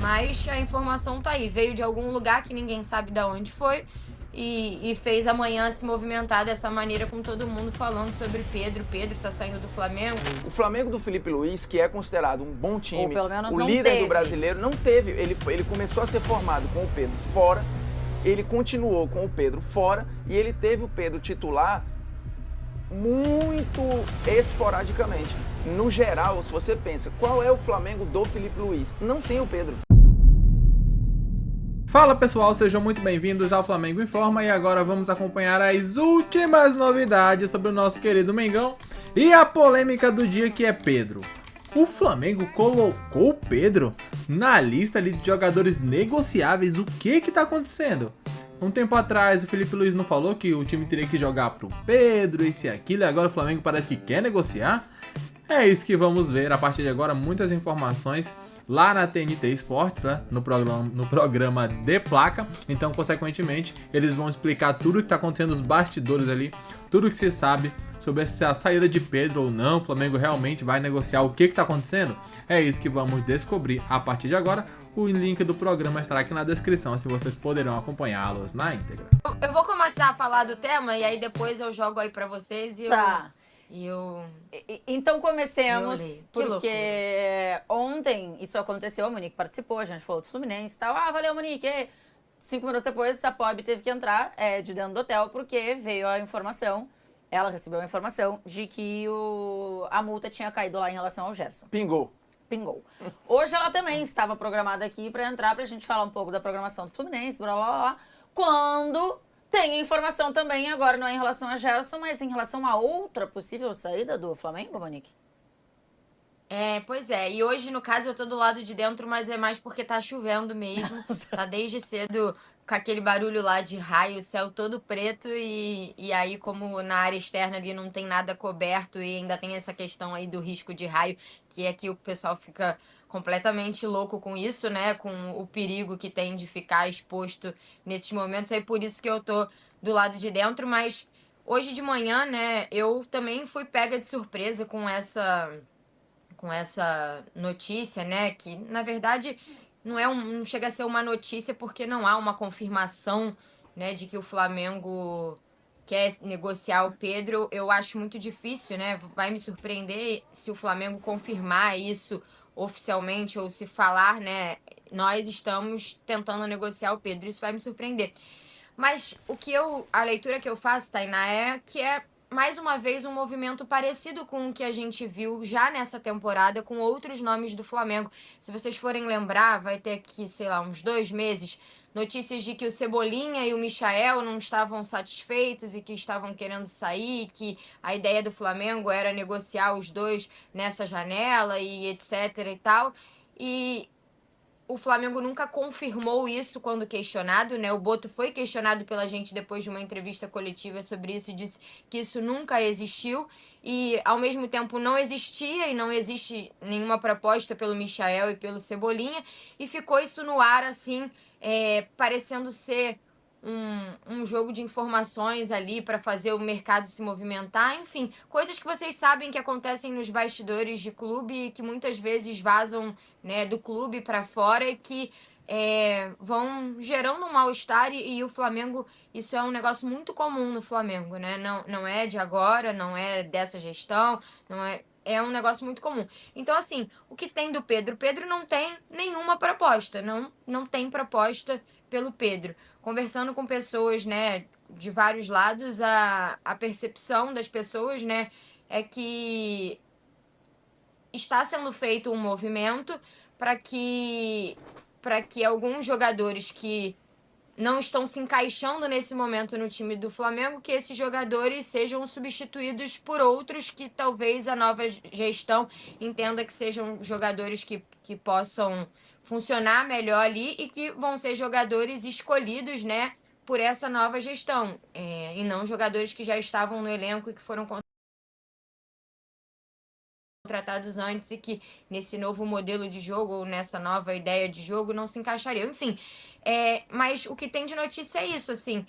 Mas a informação tá aí, veio de algum lugar que ninguém sabe de onde foi e fez amanhã se movimentar dessa maneira com todo mundo falando sobre Pedro. Pedro tá saindo do Flamengo. O Flamengo do Felipe Luiz, que é considerado um bom time, Ou pelo menos o não líder teve. do brasileiro, não teve. Ele começou a ser formado com o Pedro fora, ele continuou com o Pedro fora e ele teve o Pedro titular muito esporadicamente. No geral, se você pensa, qual é o Flamengo do Felipe Luiz? Não tem o Pedro. Fala pessoal, sejam muito bem-vindos ao Flamengo Informa e agora vamos acompanhar as últimas novidades sobre o nosso querido Mengão e a polêmica do dia que é Pedro. O Flamengo colocou o Pedro na lista ali de jogadores negociáveis, o que tá acontecendo? Um tempo atrás o Felipe Luiz não falou que o time teria que jogar pro Pedro, isso e aquilo, e agora o Flamengo parece que quer negociar? É isso que vamos ver a partir de agora, muitas informações lá na TNT Esportes, né? no programa de placa. Então, consequentemente, eles vão explicar tudo o que está acontecendo nos bastidores ali, tudo o que se sabe sobre essa saída de Pedro ou não. O Flamengo realmente vai negociar o que está acontecendo? É isso que vamos descobrir a partir de agora. O link do programa estará aqui na descrição, assim vocês poderão acompanhá-los na íntegra. Eu vou começar a falar do tema e aí depois eu jogo aí pra vocês e Tá. Então comecemos, porque ontem isso aconteceu, a Monique participou, a gente falou do Fluminense e tal. Ah, valeu, Monique! 5 minutos depois, a Pob teve que entrar de dentro do hotel porque veio a informação, ela recebeu a informação de que a multa tinha caído lá em relação ao Gerson. Pingou. Hoje ela também estava programada aqui pra entrar, pra gente falar um pouco da programação do Fluminense, blá blá blá, quando tem informação também, agora não é em relação a Gerson, mas em relação a outra possível saída do Flamengo, Monique? Pois é, e hoje no caso eu tô do lado de dentro, mas é mais porque tá chovendo mesmo, tá desde cedo com aquele barulho lá de raio, o céu todo preto e aí como na área externa ali não tem nada coberto e ainda tem essa questão aí do risco de raio, que é que o pessoal fica completamente louco com isso, né, com o perigo que tem de ficar exposto nesses momentos, aí por isso que eu tô do lado de dentro, mas hoje de manhã, né, eu também fui pega de surpresa com essa notícia, né, que na verdade não chega a ser uma notícia porque não há uma confirmação, né, de que o Flamengo quer negociar o Pedro. Eu acho muito difícil, né, vai me surpreender se o Flamengo confirmar isso oficialmente ou se falar, né, nós estamos tentando negociar o Pedro, isso vai me surpreender. Mas a leitura que eu faço, Tainá, é que é mais uma vez um movimento parecido com o que a gente viu já nessa temporada com outros nomes do Flamengo. Se vocês forem lembrar, vai ter aqui, sei lá, uns 2 meses, notícias de que o Cebolinha e o Michael não estavam satisfeitos e que estavam querendo sair, que a ideia do Flamengo era negociar os dois nessa janela e etc e tal. E o Flamengo nunca confirmou isso quando questionado, né? O Boto foi questionado pela gente depois de uma entrevista coletiva sobre isso e disse que isso nunca existiu e, ao mesmo tempo, não existia e não existe nenhuma proposta pelo Michael e pelo Cebolinha e ficou isso no ar, assim, parecendo ser um jogo de informações ali para fazer o mercado se movimentar, enfim, coisas que vocês sabem que acontecem nos bastidores de clube e que muitas vezes vazam, né, do clube para fora e que vão gerando um mal-estar e o Flamengo, isso é um negócio muito comum no Flamengo, né? Não é de agora, não é dessa gestão, é um negócio muito comum. Então, assim, o que tem do Pedro? O Pedro não tem nenhuma proposta, não tem proposta pelo Pedro. Conversando com pessoas, né, de vários lados, a percepção das pessoas, né, é que está sendo feito um movimento para que alguns jogadores que não estão se encaixando nesse momento no time do Flamengo, que esses jogadores sejam substituídos por outros que talvez a nova gestão entenda que sejam jogadores que possam funcionar melhor ali e que vão ser jogadores escolhidos, né, por essa nova gestão, e não jogadores que já estavam no elenco e que foram contratados antes e que nesse novo modelo de jogo ou nessa nova ideia de jogo não se encaixariam. Enfim, mas o que tem de notícia é isso, assim,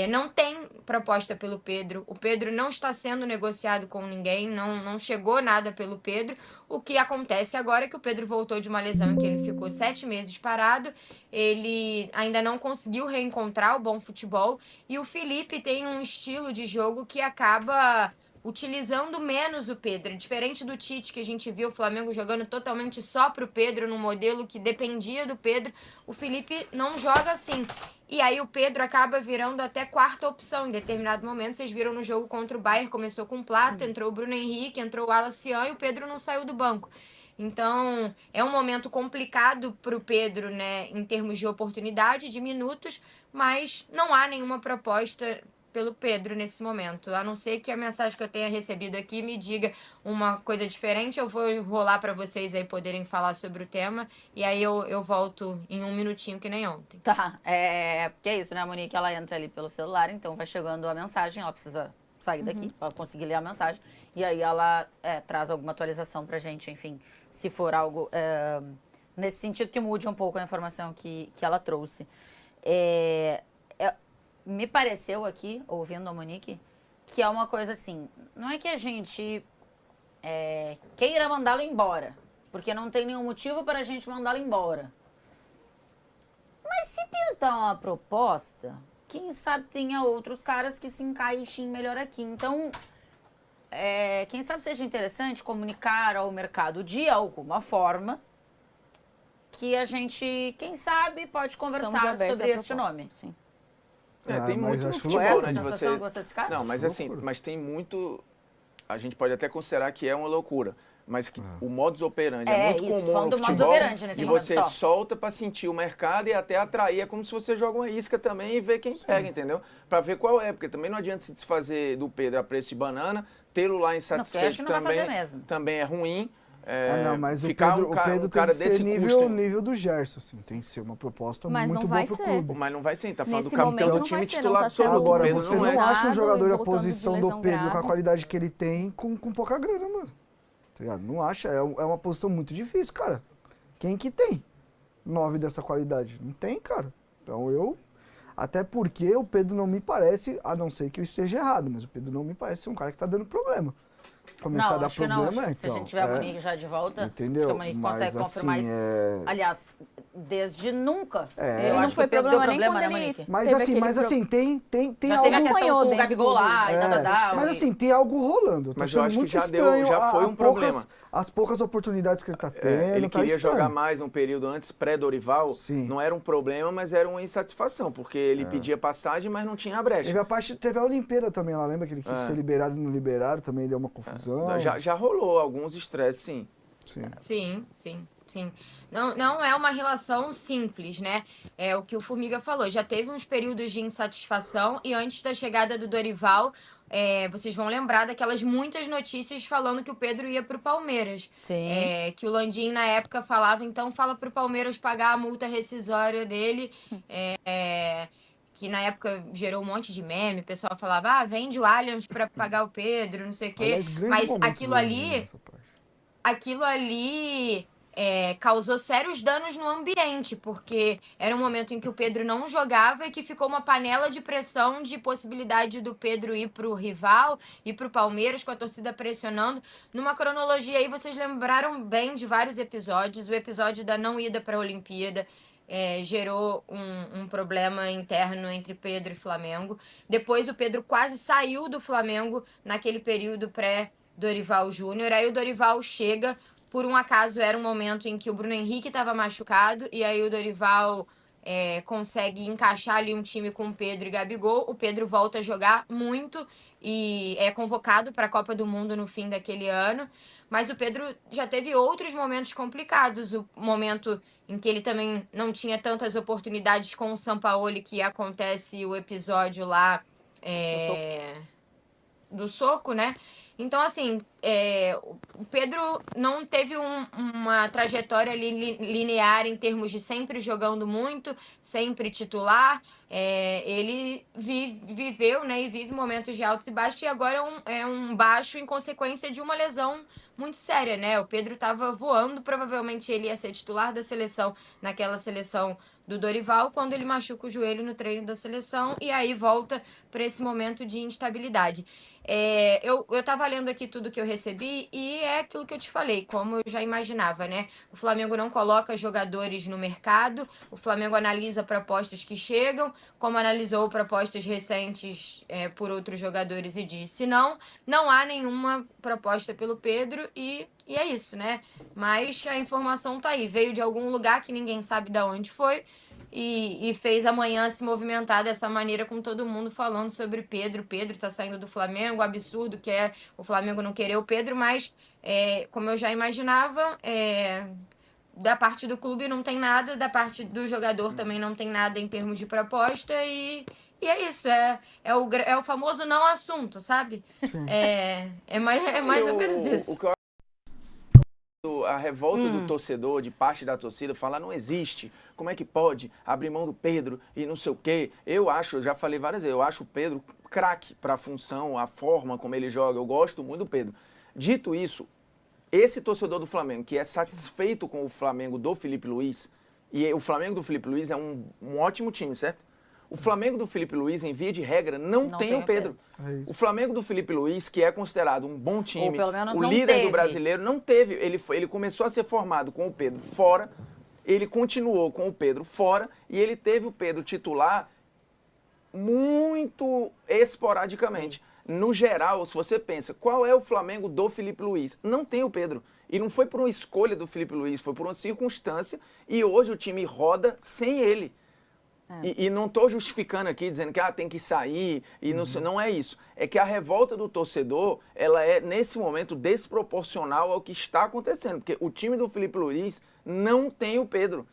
não tem proposta pelo Pedro, o Pedro não está sendo negociado com ninguém, não chegou nada pelo Pedro. O que acontece agora é que o Pedro voltou de uma lesão em que ele ficou 7 meses parado, ele ainda não conseguiu reencontrar o bom futebol, e o Felipe tem um estilo de jogo que acaba utilizando menos o Pedro. Diferente do Tite, que a gente viu o Flamengo jogando totalmente só pro Pedro, num modelo que dependia do Pedro, o Felipe não joga assim. E aí o Pedro acaba virando até quarta opção em determinado momento. Vocês viram no jogo contra o Bayern, começou com o Plata, entrou o Bruno Henrique, entrou o Alacian e o Pedro não saiu do banco. Então, é um momento complicado para o Pedro, né, em termos de oportunidade, de minutos, mas não há nenhuma proposta pelo Pedro nesse momento. A não ser que a mensagem que eu tenha recebido aqui me diga uma coisa diferente, eu vou rolar para vocês aí poderem falar sobre o tema, e aí eu volto em um minutinho, que nem ontem. Tá, porque é isso, né? A Monique, ela entra ali pelo celular, então vai chegando a mensagem, ela precisa sair daqui para conseguir ler a mensagem, e aí ela traz alguma atualização pra gente, enfim, se for algo nesse sentido que mude um pouco a informação que ela trouxe. Me pareceu aqui, ouvindo a Monique, que é uma coisa assim, não é que a gente queira mandá-lo embora, porque não tem nenhum motivo para a gente mandá-lo embora. Mas se pintar uma proposta, quem sabe tenha outros caras que se encaixem melhor aqui. Então, quem sabe seja interessante comunicar ao mercado de alguma forma que a gente, quem sabe, pode conversar sobre este nome. Sim. Tem muito no Foi essa futebol, né, de sensação você... que vocês ficaram? Não, mas assim, mas tem muito... A gente pode até considerar que é uma loucura, mas que o modus operandi é muito isso, comum falando no do modus futebol, operandi nesse e momento você só. solta para sentir o mercado e até atrair. É como se você joga uma isca também e vê quem pega, entendeu? Para ver qual é, porque também não adianta se desfazer do Pedro a preço de banana, tê-lo lá insatisfeito também é ruim. Não, mas ficar o Pedro tem que ser nível do Gerson, assim, tem que ser uma proposta muito boa pro clube. Mas não vai ser, tá falando Nesse do capitão momento do não time vai ser, titular não, tá sendo absoluto. Agora, Pedro você não é. não acha um jogador da voltando de posição do lesão Pedro com a grave. qualidade que ele tem com pouca grana, mano. Tá ligado? Não acha, é uma posição muito difícil, cara. Quem que tem 9 dessa qualidade? Não tem, cara. Então até porque o Pedro não me parece, a não ser que eu esteja errado, mas o Pedro não me parece ser um cara que tá dando problema. Começar a dar problema, se a gente tiver a Monique já de volta, entendeu? acho que a Monique consegue confirmar assim, isso. Aliás, desde nunca. Ele não foi problema nem quando ele Mas assim, tem já algo... teve a questão com o Gabigol lá e tal. Mas assim, tem algo rolando. Mas eu acho que já foi um problema. As poucas oportunidades que ele tá tendo, ele queria jogar mais um período antes, pré-Dorival, não era um problema, mas era uma insatisfação, porque ele pedia passagem, mas não tinha a brecha. Teve a Olimpíada também lá, lembra que ele quis ser liberado e não liberaram, também deu uma confusão. Já rolou alguns estresses, sim. Sim. Não é uma relação simples, né? É o que o Formiga falou. Já teve uns períodos de insatisfação e antes da chegada do Dorival, vocês vão lembrar daquelas muitas notícias falando que o Pedro ia pro Palmeiras. Sim. Que o Landim, na época, falava, então fala pro Palmeiras pagar a multa rescisória dele. Que na época gerou um monte de meme, o pessoal falava, vende o Allianz pra pagar o Pedro, não sei o quê. Mas aquilo ali causou sérios danos no ambiente, porque era um momento em que o Pedro não jogava e que ficou uma panela de pressão de possibilidade do Pedro ir pro rival, ir pro Palmeiras, com a torcida pressionando. Numa cronologia aí, vocês lembraram bem de vários episódios. O episódio da não ida pra Olimpíada gerou um problema interno entre Pedro e Flamengo. Depois o Pedro quase saiu do Flamengo naquele período pré-Dorival Júnior. Aí o Dorival chega, por um acaso era um momento em que o Bruno Henrique estava machucado, e aí o Dorival consegue encaixar ali um time com o Pedro e Gabigol. O Pedro volta a jogar muito e é convocado para a Copa do Mundo no fim daquele ano. Mas o Pedro já teve outros momentos complicados. O momento em que ele também não tinha tantas oportunidades com o Sampaoli, que acontece o episódio lá do soco, né? Então, assim, o Pedro não teve uma trajetória linear em termos de sempre jogando muito, sempre titular. Ele viveu, né, e vive momentos de altos e baixos, e agora é um baixo em consequência de uma lesão muito séria, né? O Pedro estava voando, provavelmente ele ia ser titular da seleção, naquela seleção do Dorival, quando ele machuca o joelho no treino da seleção, e aí volta para esse momento de instabilidade. Eu tava lendo aqui tudo que eu recebi e é aquilo que eu te falei, como eu já imaginava, né? O Flamengo não coloca jogadores no mercado, o Flamengo analisa propostas que chegam, como analisou propostas recentes por outros jogadores e disse não há nenhuma proposta pelo Pedro e é isso, né? Mas a informação tá aí, veio de algum lugar que ninguém sabe de onde foi, e fez amanhã se movimentar dessa maneira, com todo mundo falando sobre Pedro. Pedro tá saindo do Flamengo, absurdo que é o Flamengo não querer o Pedro, mas como eu já imaginava, da parte do clube não tem nada, da parte do jogador também não tem nada em termos de proposta, e é isso, é o famoso não assunto, sabe? É mais ou menos isso. A revolta do torcedor, de parte da torcida, falar não existe, como é que pode abrir mão do Pedro e não sei o quê. Eu já falei várias vezes, eu acho o Pedro craque para a função, a forma como ele joga, eu gosto muito do Pedro. Dito isso, esse torcedor do Flamengo que é satisfeito com o Flamengo do Felipe Luiz, e o Flamengo do Felipe Luiz é um ótimo time, certo? O Flamengo do Felipe Luiz, em via de regra, não tem o Pedro. O Flamengo do Felipe Luiz, que é considerado um bom time, ou pelo menos o não líder teve. do brasileiro, não teve. Ele começou a ser formado com o Pedro fora, ele continuou com o Pedro fora, e ele teve o Pedro titular muito esporadicamente. No geral, se você pensa, qual é o Flamengo do Felipe Luiz? Não tem o Pedro. E não foi por uma escolha do Felipe Luiz, foi por uma circunstância, e hoje o time roda sem ele. E não estou justificando aqui, dizendo que tem que sair, e não é isso. É que a revolta do torcedor, ela é, nesse momento, desproporcional ao que está acontecendo. Porque o time do Felipe Luiz não tem o Pedro.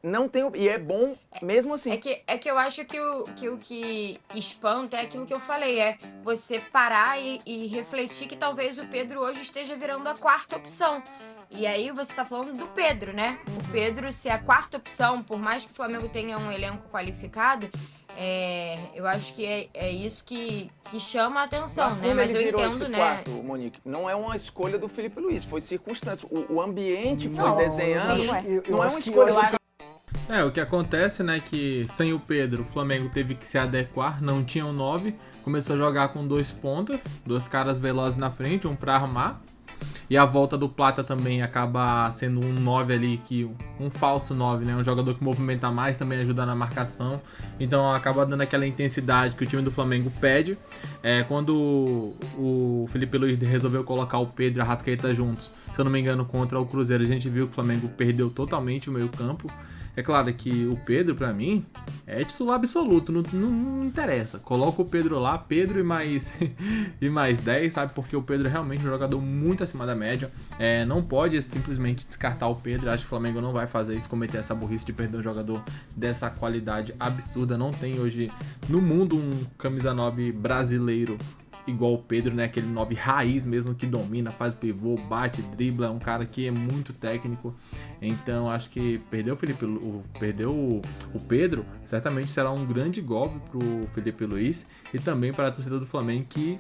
Não tem e é bom mesmo assim. É que eu acho que o que espanta é aquilo que eu falei, você parar e refletir que talvez o Pedro hoje esteja virando a quarta opção. E aí você tá falando do Pedro, né? O Pedro ser a quarta opção, por mais que o Flamengo tenha um elenco qualificado, eu acho que é isso que chama a atenção, né? Mas eu entendo, né? Quarto, Monique, não é uma escolha do Felipe Luiz, foi circunstância. O ambiente foi desenhando, não é uma escolha. O que acontece, né, que sem o Pedro, o Flamengo teve que se adequar, não tinha um 9, começou a jogar com 2 pontas, 2 caras velozes na frente, um pra armar, e a volta do Plata também acaba sendo um 9 ali, um falso 9, né, um jogador que movimenta mais, também ajuda na marcação, então acaba dando aquela intensidade que o time do Flamengo pede. Quando o Felipe Luiz resolveu colocar o Pedro e a Arrascaeta juntos, se eu não me engano, contra o Cruzeiro, a gente viu que o Flamengo perdeu totalmente o meio campo. É claro que o Pedro, pra mim, é titular absoluto, não interessa. Coloca o Pedro lá, Pedro e mais 10, sabe? Porque o Pedro é realmente um jogador muito acima da média. Não pode simplesmente descartar o Pedro. Acho que o Flamengo não vai fazer isso, cometer essa burrice de perder um jogador dessa qualidade absurda. Não tem hoje no mundo um camisa 9 brasileiro igual o Pedro, né? Aquele 9 raiz mesmo, que domina, faz pivô, bate, dribla, é um cara que é muito técnico. Então acho que perder o Pedro certamente será um grande golpe pro Felipe Luiz e também para a torcida do Flamengo, que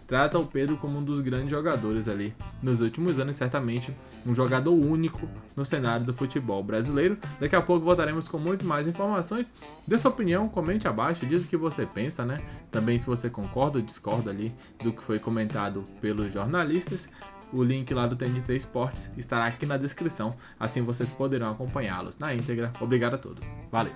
trata o Pedro como um dos grandes jogadores ali nos últimos anos, certamente um jogador único no cenário do futebol brasileiro. Daqui a pouco voltaremos com muito mais informações. Dê sua opinião, comente abaixo, diz o que você pensa, né? Também se você concorda ou discorda ali do que foi comentado pelos jornalistas. O link lá do TNT Esportes estará aqui na descrição, assim vocês poderão acompanhá-los na íntegra. Obrigado a todos. Valeu!